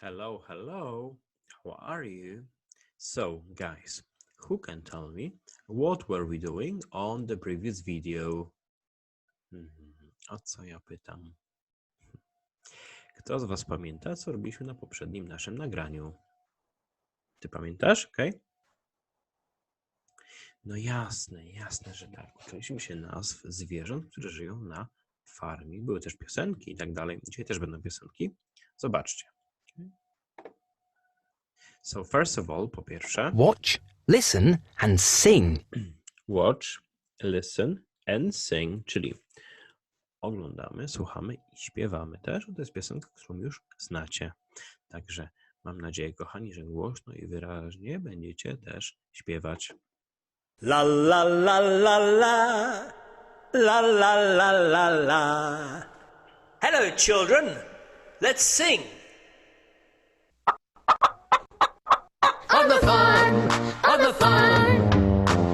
Hello, hello. How are you? So, guys, who can tell me what were we doing on the previous video? O co ja pytam? Kto z was pamięta, co robiliśmy na poprzednim naszym nagraniu? Ty pamiętasz? Okej? No jasne, że tak. Uczyliśmy się nazw zwierząt, które żyją na farmie. Były też piosenki i tak dalej. Dzisiaj też będą piosenki. Zobaczcie. So first of all, po pierwsze, Watch, listen and sing. watch, listen and sing, czyli oglądamy, słuchamy i śpiewamy też. To jest piosenka, którą już znacie. Także mam nadzieję, kochani, że głośno i wyraźnie będziecie też śpiewać. La la la la la, la la la la la. Hello, children. Let's sing. On the farm.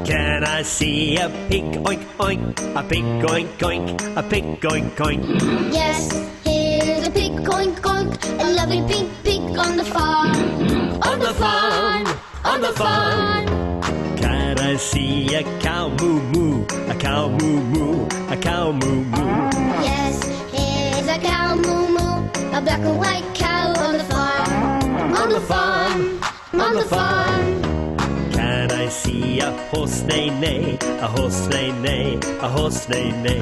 Can I see a pig oink oink, a pig oink oink, a pig oink oink? Yes, here's a pig, oink, oink, a lovely pink pig on the farm. On the farm, on the farm. Can I see a cow moo moo, a cow moo moo, a cow moo moo? Yes, here's a cow, moo moo, a black and white cow on the farm. On the farm, on the farm. Can I see a horse neigh neigh, a horse neigh neigh, a horse neigh neigh?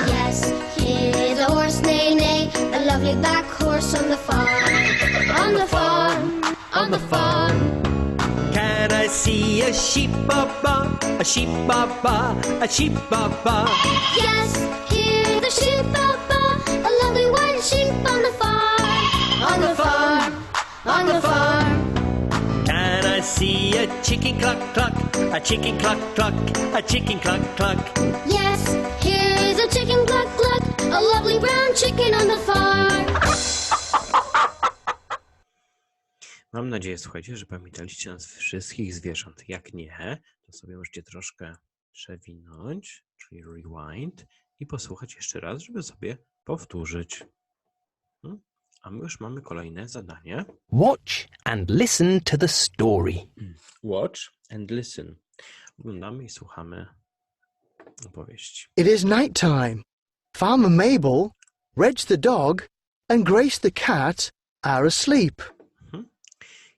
Yes, here's a horse, neigh neigh, a lovely black horse on the farm. On the farm, on the farm. Can I see a sheep ba ba, a sheep ba ba, a sheep ba ba? Yes, here's the sheep, a lovely white sheep on the farm. On the farm, on the farm. Can I see a chicken cluck cluck, a chicken cluck cluck, a chicken cluck cluck? Yes, here's a chicken cluck cluck, a lovely brown chicken on the farm. Mam nadzieję, słuchajcie, że pamiętaliście nazw wszystkich zwierząt. Jak nie, to sobie możecie troszkę przewinąć, czyli rewind, i posłuchać jeszcze raz, żeby sobie powtórzyć. A my już mamy kolejne zadanie. Watch and listen to the story. Watch and listen. Oglądamy i słuchamy opowieści. It is night time. Farmer Mabel, Reg the dog, and Grace the cat are asleep.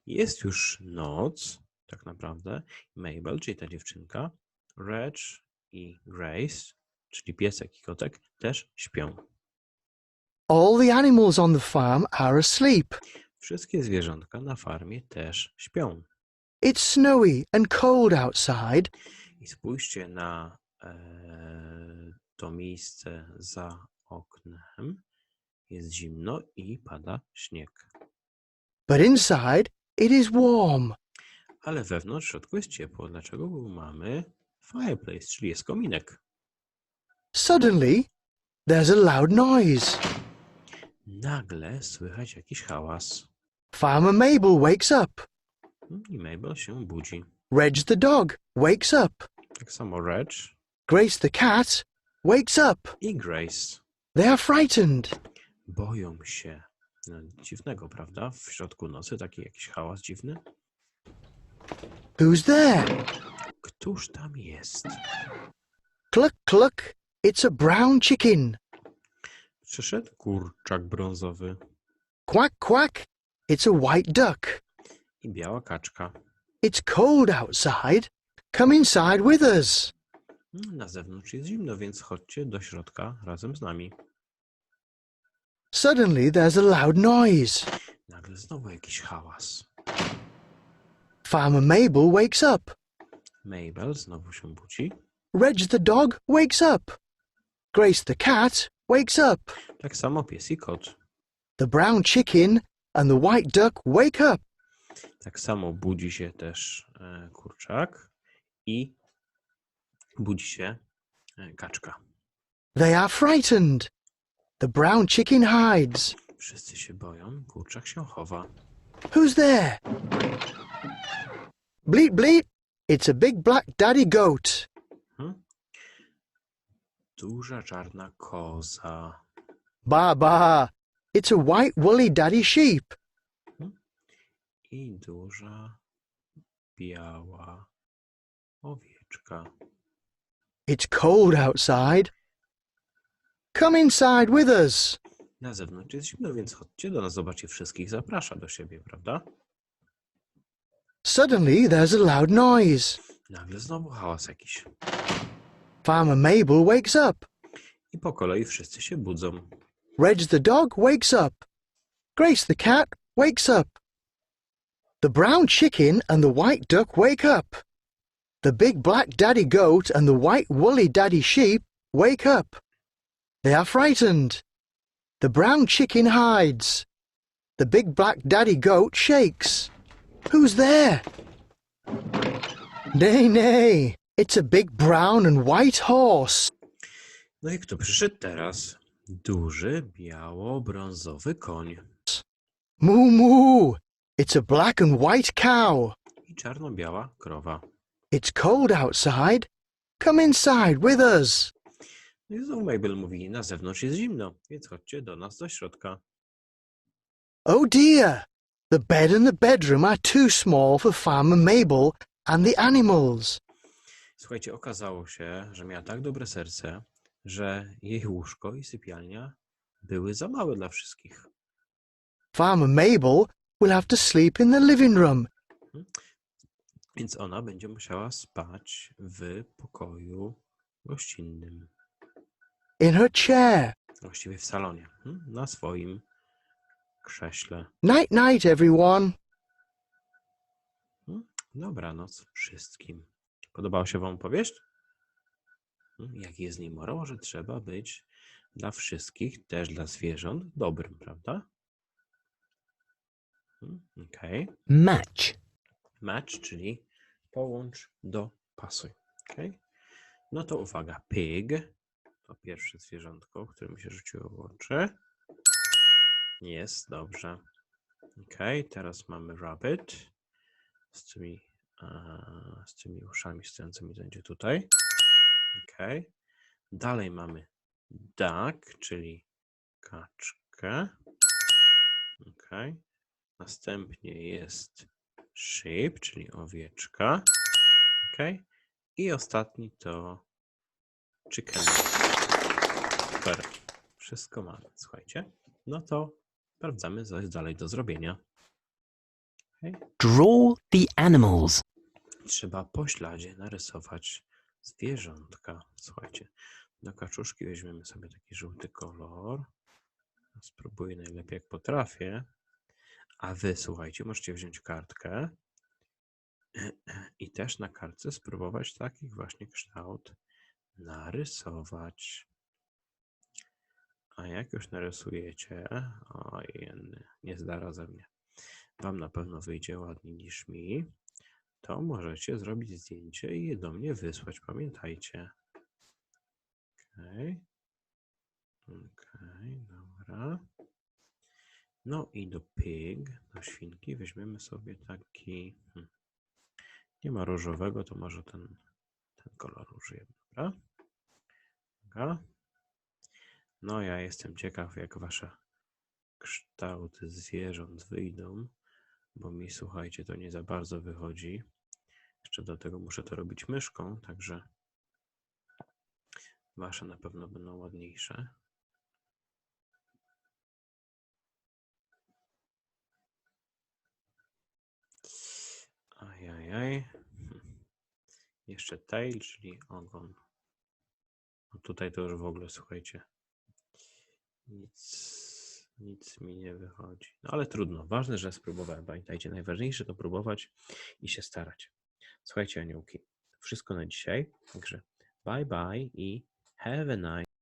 Jest już noc, tak naprawdę. Mabel, czyli ta dziewczynka, Reg i Grace, czyli piesek i kotek, też śpią. All the animals on the farm are asleep. Wszystkie zwierzątka na farmie też śpią. It's snowy and cold outside. I spójrzcie na to miejsce za oknem. Jest zimno i pada śnieg. But inside, it is warm. Ale wewnątrz w środku jest ciepło. Dlaczego? Bo mamy fireplace, czyli jest kominek. Suddenly, there's a loud noise. Nagle słychać jakiś hałas. Farmer Mabel wakes up. I Mabel się budzi. Reg the dog wakes up. Tak samo Reg Grace the cat wakes up. i Grace They are frightened. boją się. No, dziwnego, prawda? W środku nocy taki jakiś hałas dziwny. Who's there? Któż tam jest? Cluck, cluck. It's a brown chicken. Przyszedł kurczak brązowy Quack, quack. It's a white duck. i biała kaczka. It's cold outside. Come inside with us. Na zewnątrz jest zimno, więc chodźcie do środka razem z nami. Suddenly, there's a loud noise. Nagle znowu jakiś hałas. Farmer Mabel wakes up. Mabel znowu się budzi. Reg the dog wakes up. Grace the cat wakes up. Tak samo pies i kot. The brown chicken and the white duck wake up. Tak samo budzi się też kurczak i budzi się kaczka. They are frightened. The brown chicken hides. Wszyscy się boją, kurczak się chowa. Who's there? Bleat, bleat. It's a big black daddy goat. Duża czarna koza. Ba, ba. It's a white woolly daddy sheep. i duża biała owieczka. It's cold outside. Come inside with us. Na zewnątrz jest zimno, więc chodźcie do nas, zobaczcie, wszystkich zaprasza do siebie, prawda? Suddenly there's a loud noise. Nagle znowu hałas jakiś. Farmer Mabel wakes up. I po kolei wszyscy się budzą. Reg the dog wakes up. Grace the cat wakes up. The brown chicken and the white duck wake up. The big black daddy goat and the white woolly daddy sheep wake up. They are frightened. The brown chicken hides. The big black daddy goat shakes. Who's there? Nay, nay, it's a big brown and white horse. No i kto przyszedł teraz? Duży, biało-brązowy koń Moo moo, it's a black and white cow. i czarno-biała krowa. It's cold outside. Come inside with us. No i znowu Mabel mówi, na zewnątrz jest zimno, więc chodźcie do nas do środka. Oh dear, the bed and the bedroom are too small for Farmer Mabel and the animals. Słuchajcie, okazało się, że miała tak dobre serce, że jej łóżko i sypialnia były za małe dla wszystkich. Farmer Mabel will have to sleep in the living room. Więc ona będzie musiała spać w pokoju gościnnym. In her chair. Właściwie w salonie, na swoim krześle. Night night, everyone. Dobranoc wszystkim. Podobała się wam opowieść? Jaki jest z niej morał, że trzeba być dla wszystkich, też dla zwierząt, dobrym, prawda? Okej. Match. Match, czyli połącz, dopasuj. Okay? No to uwaga, pig to pierwsze zwierzątko, które mi się rzuciło w oczy. Jest, dobrze. Okej, teraz mamy rabbit z tymi uszami stojącymi będzie tutaj. Okej. Dalej mamy duck, czyli kaczkę. Okej. Następnie jest sheep, czyli owieczka. Okej. I ostatni to chicken. Super. Wszystko mamy, słuchajcie. No to sprawdzamy, co jest dalej do zrobienia. Draw the animals. Trzeba po śladzie narysować zwierzątka. Słuchajcie, do kaczuszki weźmiemy sobie taki żółty kolor. Spróbuję najlepiej jak potrafię. A wy, słuchajcie, możecie wziąć kartkę i też na kartce spróbować takich właśnie kształt narysować. A jak już narysujecie, oj, nie zda ze mnie, wam na pewno wyjdzie ładniej niż mi, to możecie zrobić zdjęcie i je do mnie wysłać, pamiętajcie. Okej, dobra. No i do pig, do świnki weźmiemy sobie taki, nie ma różowego, to może ten kolor użyjemy, dobra? No ja jestem ciekaw, jak wasze kształty zwierząt wyjdą, bo mi, słuchajcie, to nie za bardzo wychodzi. Jeszcze do tego muszę to robić myszką, także wasze na pewno będą ładniejsze. Ajajaj. Jeszcze tail, czyli ogon. No tutaj to już w ogóle, słuchajcie, nic mi nie wychodzi. No ale trudno. Ważne, że spróbowałem. Pamiętajcie, najważniejsze to próbować i się starać. Słuchajcie, aniołki, to wszystko na dzisiaj. Także bye bye i have a nice